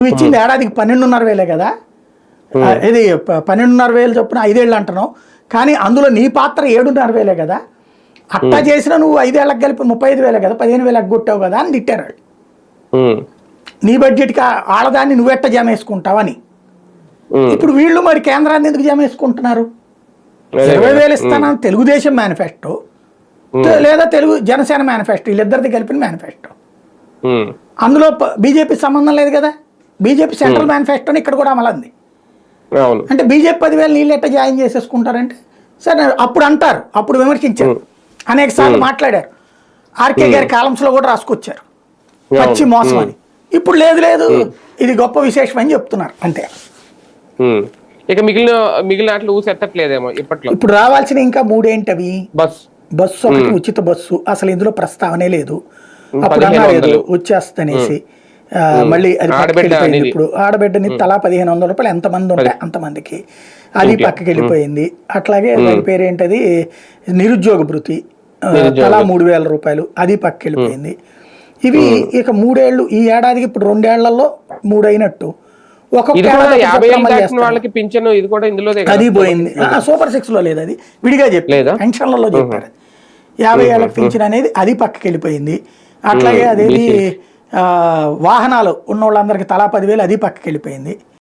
నువ్వు ఇచ్చింది ఏడాదికి 12,500 కదా, ఇది 12,500 చొప్పున 5 ఏళ్ళు అంటున్నావు, కానీ అందులో నీ పాత్ర 7,500 కదా, అట్టా చేసినా నువ్వు 5 ఏళ్ళకి కలిపి 35,000 కదా, 15,000 కొట్టావు కదా అని తిట్టారు వాళ్ళు. నీ బడ్జెట్కి ఆడదాన్ని నువ్వెట్ట జమ వేసుకుంటావని. ఇప్పుడు వీళ్ళు మరి కేంద్రాన్ని ఎందుకు జమ వేసుకుంటున్నారు? 20,000 ఇస్తానని తెలుగుదేశం మేనిఫెస్టో లేదా జనసేన మేనిఫెస్టో, వీళ్ళిద్దరిది కలిపిన మేనిఫెస్టో. అందులో బీజేపీ సంబంధం లేదు కదా. బీజేపీ సెంట్రల్ మేనిఫెస్టోని ఇక్కడ కూడా అమలంది. అంటే బీజేపీ 10,000 నీళ్ళు ఎట్ట జాయిన్ చేసేసుకుంటారంటే సరే అప్పుడు అంటారు, అప్పుడు విమర్శించారు, అనేక సార్లు మాట్లాడారు, ఆర్కే గారి కాలమ్స్లో కూడా రాసుకొచ్చారు పచ్చి మోసం అని. ఇప్పుడు లేదు ఇది గొప్ప విశేషం అని చెప్తున్నారు అంతే. ఇక మిగిలిన ఊసెత్తట్లేదేమో ఇప్పట్లో. ఇప్పుడు రావాల్సిన ఇంకా 3 ఏంటవి? బస్సు ఒకటి, ఉచిత బస్సు, అసలు ఇందులో ప్రస్తావనే లేదు. అప్పుడు అన్నారు వచ్చేస్తనేసి, మళ్ళీ అది పక్కకెళ్ళిపోయింది. ఇప్పుడు ఆడబిడ్డని తలా 1,500 రూపాయలు ఎంతమంది ఉంటే అంతమందికి, అది పక్కకి వెళ్ళిపోయింది. అట్లాగే దాని పేరేంటది, నిరుద్యోగ భృతి తలా 3,000 రూపాయలు, అది పక్కకి వెళ్ళిపోయింది. ఇవి ఇక 3 ఏళ్ళు, ఈ ఏడాదికి ఇప్పుడు 2 ఏళ్లలో 3 అయినట్టు. అది పోయింది. సూపర్ 6 లో లేదు, అది విడిగా చెప్పారు, పెన్షన్లలో చెప్పారు. 50 ఏళ్ళకి పింఛన్ అనేది అది పక్కకి వెళ్ళిపోయింది. అట్లాగే అదేది వాహనాలు ఉన్న వాళ్ళందరికీ తలా 10,000 అది పక్కకి వెళ్ళిపోయింది.